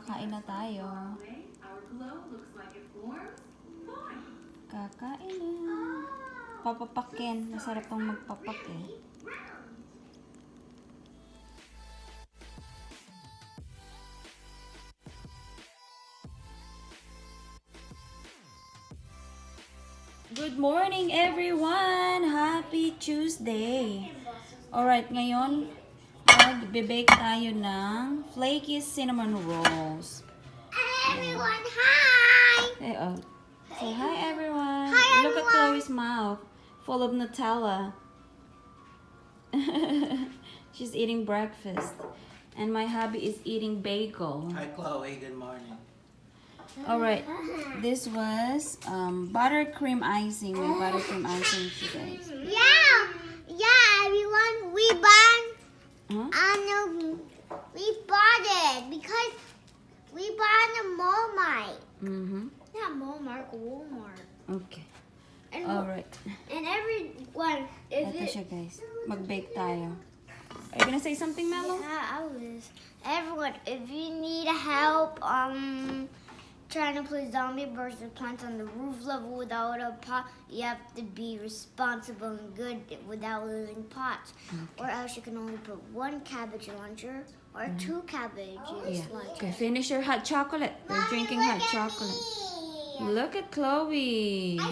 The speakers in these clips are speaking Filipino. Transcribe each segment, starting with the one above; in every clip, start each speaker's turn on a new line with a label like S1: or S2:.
S1: kakain na tayo. Kakain na. Papapakin. Masarap tong magpapak eh. Good morning everyone! Happy Tuesday! Alright, ngayon mag-bake tayo ng flaky cinnamon rolls.
S2: Everyone, hi!
S1: Hey, oh. Say hi everyone!
S2: Hi,
S1: Look at
S2: everyone.
S1: Chloe's mouth, full of Nutella. She's eating breakfast. And my hubby is eating bagel.
S3: Hi Chloe, good morning.
S1: Alright, this was buttercream icing. May buttercream icing siya, guys.
S2: Yeah, everyone, we bought it because we bought a Walmart. Not Walmart.
S1: Okay.
S2: And,
S1: Alright.
S2: and everyone,
S1: Ito siya, guys. Mag-bake tayo. Are you gonna say something, Melo?
S2: Yeah, I was. Everyone, if you need help, trying to place zombie versus plants on the roof level without a pot, you have to be responsible and good without losing pots. Or else you can only put one cabbage launcher or two cabbage
S1: Yeah.
S2: launchers.
S1: Okay, finish your hot chocolate. We're drinking hot chocolate. Look at Chloe.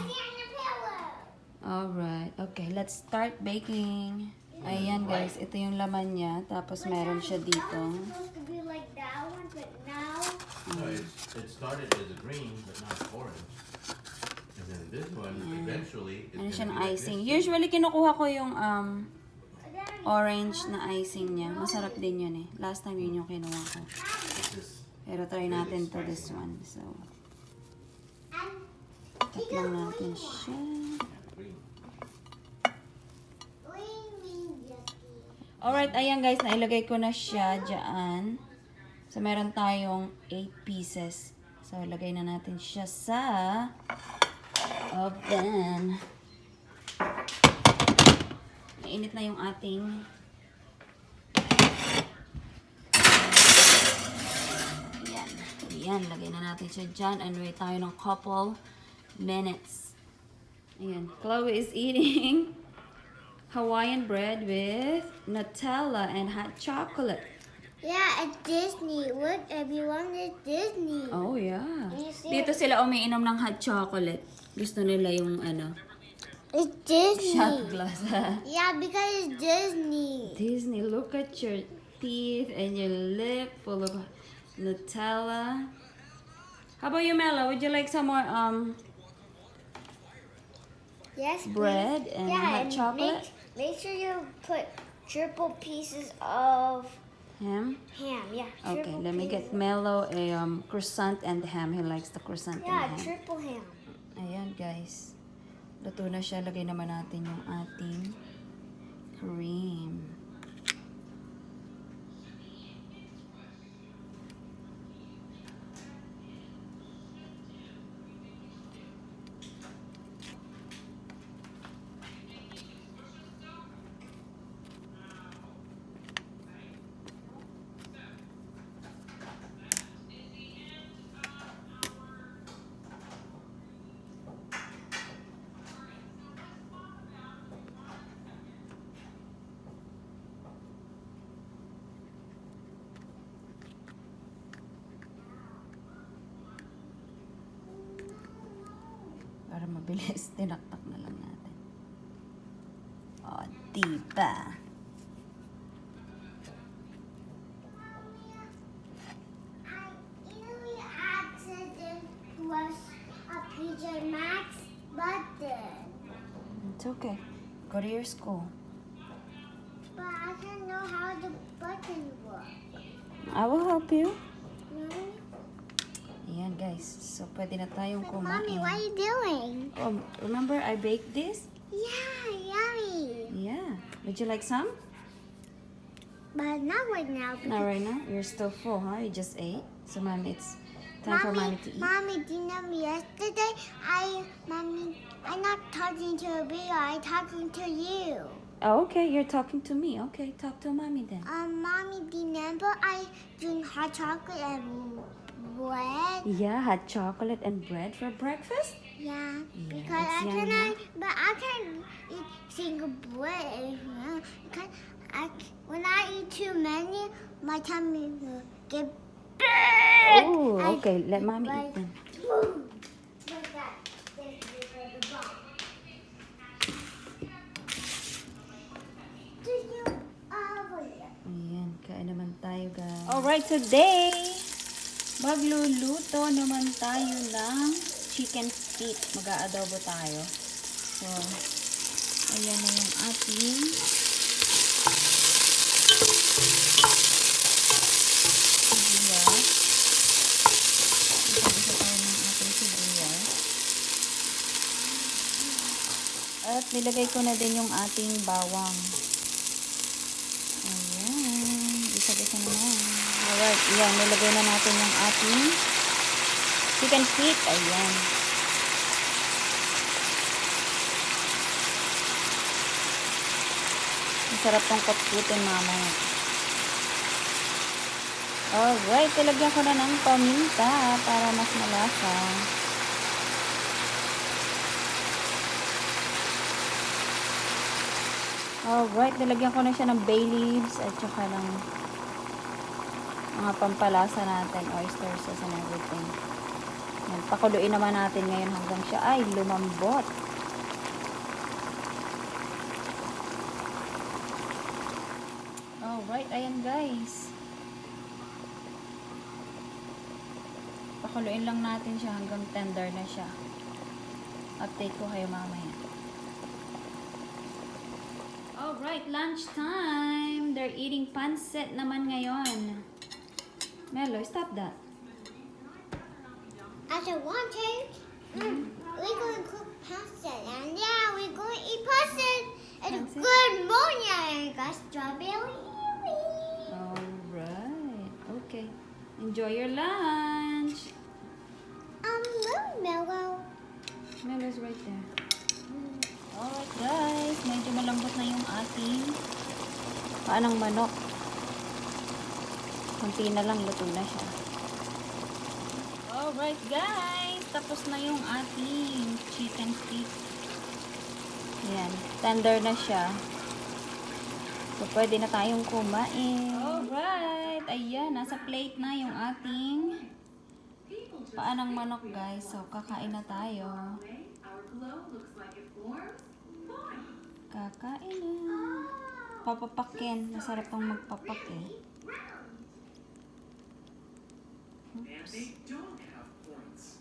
S1: Alright. Okay, let's start baking. Ayan, guys. Ito yung laman niya. Tapos meron siya dito.
S2: Supposed to be like that one, but now
S4: No, it started as a green, but now it's orange. And then this one, eventually, is
S1: Ano siya ng
S4: gonna be like
S1: icing.
S4: this.
S1: Usually, kinukuha ko yung orange na icing niya. Masarap din yun eh. Last time yun yung kinuha ko.
S4: This is
S1: Pero try natin to this one. So, taklang natin siya.
S4: green.
S1: Alright, ayan guys. Nailagay ko na siya dyan. So, meron tayong 8 pieces. So, lagay na natin siya sa oven. Mainit na yung ating ayan. Ayan, lagay na natin siya dyan. And wait tayo ng couple minutes. Ayan. Chloe is eating Hawaiian bread with Nutella and hot chocolate.
S2: yeah, it's Disney. Look, everyone, it's Disney.
S1: Oh, yeah.
S2: You see
S1: Dito sila umiinom ng hot chocolate. Gusto nila yung
S2: It's Disney.
S1: shot glass.
S2: Yeah, because it's Disney.
S1: Disney, look at your teeth and your lip full of Nutella. How about you, Mela? Would you like some more
S2: Yes, please.
S1: bread and hot
S2: and
S1: chocolate?
S2: Make sure you put triple pieces of
S1: Ham?
S2: ham. Yeah.
S1: Okay,
S2: triple
S1: let me get
S2: pieces.
S1: Melo a croissant and ham. He likes the croissant
S2: Yeah,
S1: and ham.
S2: triple ham.
S1: Ayan, guys. Luto na siya. Lagay naman natin yung ating cream. Para mabilis, tinaktak na lang natin. O, diba?
S2: Accident was a PJ Maxx button,
S1: It's okay. Go to your school.
S2: but I don't know how the button works.
S1: I will help you.
S2: Mommy,
S1: Ayan, guys. So, pwede na tayong
S2: Mommy,
S1: kumain.
S2: what are you doing?
S1: Oh, remember I baked this?
S2: Yeah, yummy.
S1: Yeah. Would you like some?
S2: But not right now.
S1: Not right now? You're still full, huh? You just ate? So, Mommy, it's time for Mommy to eat.
S2: Mommy, do you know yesterday? I'm not talking to a video. I'm talking to you.
S1: Oh, okay. You're talking to me. Okay, talk to Mommy then.
S2: Mommy, do you remember I drink hot chocolate and
S1: Yeah, hot chocolate and bread for breakfast?
S2: Yeah,
S1: Yeah,
S2: because
S1: it's
S2: I
S1: yummy,
S2: cannot, but I can eat single bread. Because when I eat too many, my tummy will get big.
S1: Oh, okay. Let mommy eat
S2: Like,
S1: them.
S2: boom. Like that. This is the bomb. Did you over here?
S1: Ayan, kain naman tayo, guys. Alright, today, magluluto naman tayo ng chicken feet. Mag-aadobo tayo. So, ayan na yung ating sibuyas. Isa-isa tayo ng ating sibuyas. At nilagay ko na din yung ating bawang. Ayan. Isa-isa na yan. Alright. Ayan. Nilagay na natin yung ating chicken feet. Ayan. Masarap tong kutkutin mamaya. Alright. Nilagyan ko na ng paminta para mas malasa. Alright, nilagyan ko na siya ng bay leaves at saka ng mga pampalasa natin, oyster sauce and everything. Yan, pakuluin naman natin ngayon hanggang siya ay lumambot. Alright, ayan guys. Pakuluin lang natin siya hanggang tender na siya. Update ko kayo mamaya. Alright, lunchtime. They're eating pancit naman ngayon. Melo, stop that.
S2: I said, one, two. We're going to cook pasta. And yeah, we're going to eat pasta. And
S1: Pancit?
S2: good morning. I got strawberry.
S1: Alright, okay. Enjoy your lunch.
S2: Mellow.
S1: Melo's right there. Alright guys, medyo malambot na yung ating paanang manok. Kunti na lang, luto na siya. Alright guys, tapos na yung ating chicken feet. Ayan, tender na siya. So, pwede na tayong kumain. Alright, ayan, nasa plate na yung ating paanang manok guys. So, kakain na tayo. Kakain na. Papapakin. Masarap tong magpapak eh. Oops.